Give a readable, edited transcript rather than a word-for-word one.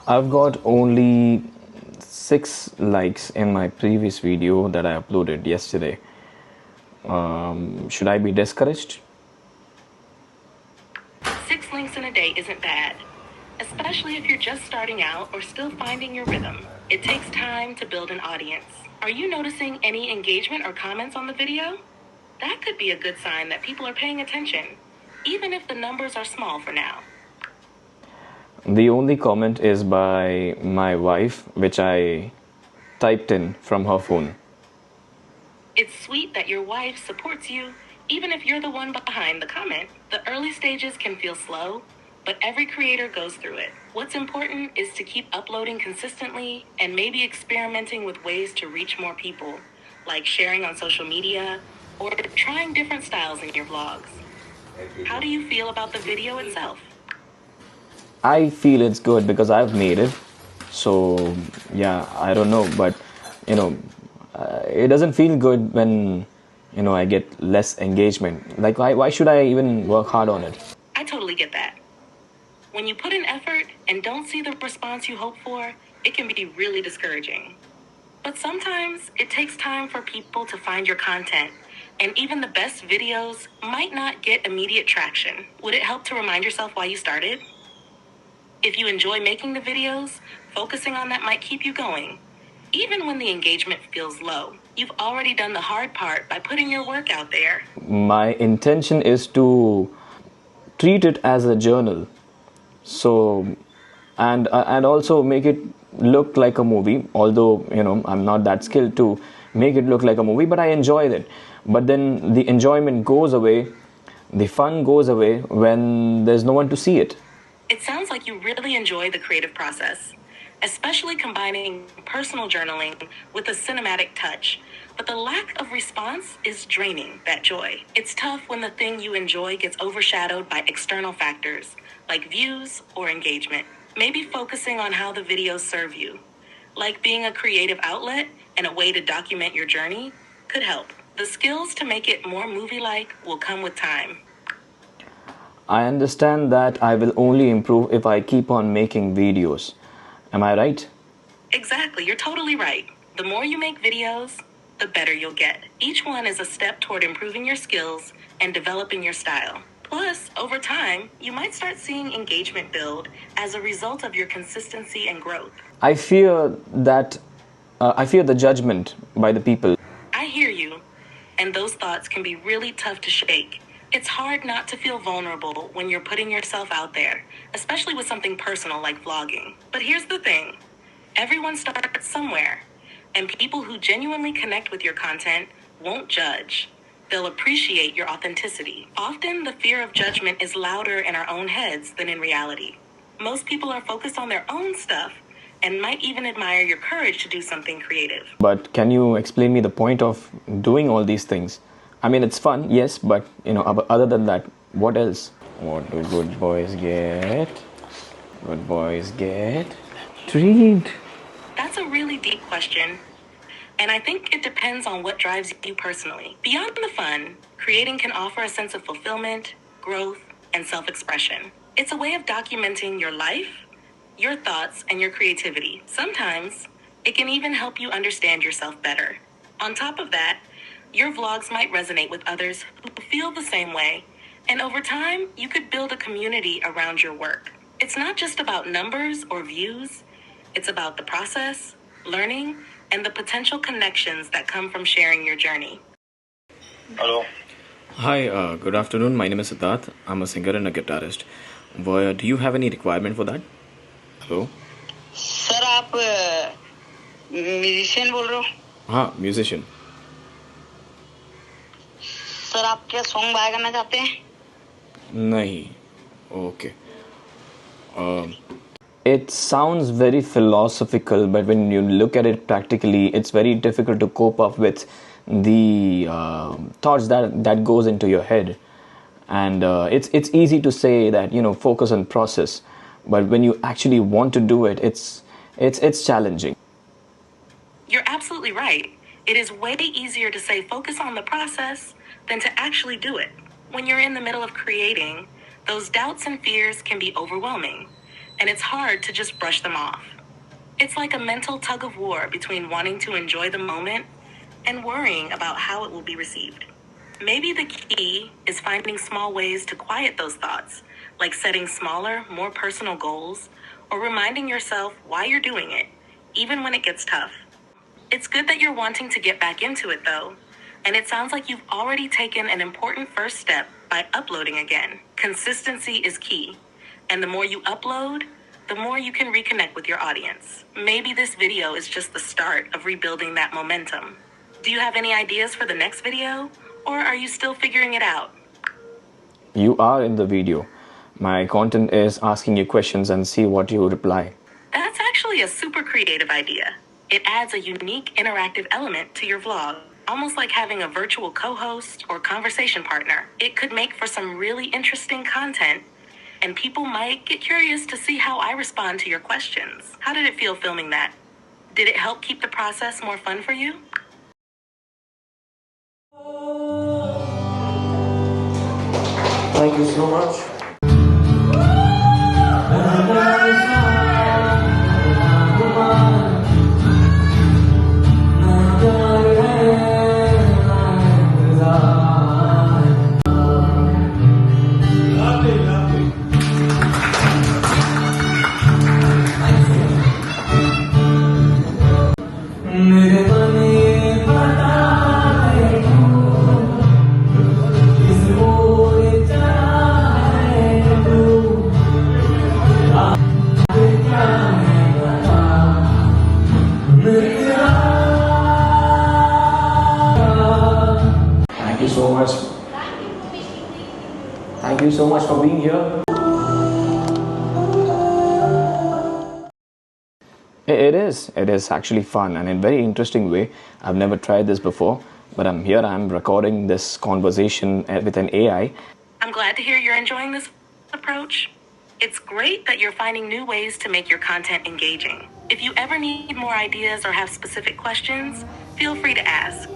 I've got only 6 likes in my previous video that I uploaded yesterday. Should I be discouraged? 6 links in a day isn't bad, especially if you're just starting out or still finding your rhythm. It takes time to build an audience. Are you noticing any engagement or comments on the video? That could be a good sign that people are paying attention, even if the numbers are small for now. The only comment is by my wife, which I typed in from her phone. It's sweet that your wife supports you, even if you're the one behind the comment. The early stages can feel slow, but every creator goes through it. What's important is to keep uploading consistently and maybe experimenting with ways to reach more people, like sharing on social media or trying different styles in your vlogs. How do you feel about the video itself? I feel it's good because I've made it. So, yeah, I don't know, but it doesn't feel good when I get less engagement. Like, why should I even work hard on it? I totally get that. When you put in effort and don't see the response you hope for, it can be really discouraging. But sometimes it takes time for people to find your content, and even the best videos might not get immediate traction. Would it help to remind yourself why you started? If you enjoy making the videos, focusing on that might keep you going. Even when the engagement feels low, you've already done the hard part by putting your work out there. My intention is to treat it as a journal. So, and also make it look like a movie, although, I'm not that skilled to make it look like a movie, but I enjoyed it. But then the enjoyment goes away, the fun goes away when there's no one to see it. It sounds like you really enjoy the creative process, especially combining personal journaling with a cinematic touch. But the lack of response is draining that joy. It's tough when the thing you enjoy gets overshadowed by external factors, like views or engagement. Maybe focusing on how the videos serve you, like being a creative outlet and a way to document your journey, could help. The skills to make it more movie-like will come with time. I understand that I will only improve if I keep on making videos. Am I right? Exactly, you're totally right. The more you make videos, the better you'll get. Each one is a step toward improving your skills and developing your style. Plus, over time, you might start seeing engagement build as a result of your consistency and growth. I fear the judgment by the people. I hear you, and those thoughts can be really tough to shake. It's hard not to feel vulnerable when you're putting yourself out there, especially with something personal like vlogging. But here's the thing. Everyone starts somewhere, and people who genuinely connect with your content won't judge. They'll appreciate your authenticity. Often, the fear of judgment is louder in our own heads than in reality. Most people are focused on their own stuff and might even admire your courage to do something creative. But can you explain me the point of doing all these things? I mean, it's fun, yes, but other than that, what else? What do good boys get? Good boys get treat. That's a really deep question, and I think it depends on what drives you personally. Beyond the fun, creating can offer a sense of fulfillment, growth, and self-expression. It's a way of documenting your life, your thoughts, and your creativity. Sometimes, it can even help you understand yourself better. On top of that, your vlogs might resonate with others who feel the same way, and over time, you could build a community around your work. It's not just about numbers or views, it's about the process, learning, and the potential connections that come from sharing your journey. Hello. Hi, good afternoon. My name is Siddharth. I'm a singer and a guitarist. Do you have any requirement for that? Hello? Sir आप musician बोल रहे हो? हाँ, musician. Sir आप क्या song by करना चाहते हैं? नहीं. Okay. It sounds very philosophical, but when you look at it practically, it's very difficult to cope up with the thoughts that goes into your head. And it's easy to say that focus on process, but when you actually want to do it, it's challenging. You're absolutely right. It is way easier to say focus on the process than to actually do it. When you're in the middle of creating, those doubts and fears can be overwhelming. and it's hard to just brush them off. It's like a mental tug of war between wanting to enjoy the moment and worrying about how it will be received. Maybe the key is finding small ways to quiet those thoughts, like setting smaller, more personal goals, or reminding yourself why you're doing it, even when it gets tough. It's good that you're wanting to get back into it, though, and it sounds like you've already taken an important first step by uploading again. Consistency is key, and the more you upload, the more you can reconnect with your audience. Maybe this video is just the start of rebuilding that momentum. Do you have any ideas for the next video, or are you still figuring it out? You are in the video. My content is asking you questions and see what you reply. That's actually a super creative idea. It adds a unique interactive element to your vlog, almost like having a virtual co-host or conversation partner. It could make for some really interesting content, and people might get curious to see how I respond to your questions. How did it feel filming that? Did it help keep the process more fun for you? Thank you so much. Thank you so much. Thank you so much for being here. It is actually fun and in a very interesting way. I've never tried this before, but I'm recording this conversation with an AI. I'm glad to hear you're enjoying this approach. It's great that you're finding new ways to make your content engaging. If you ever need more ideas or have specific questions, feel free to ask.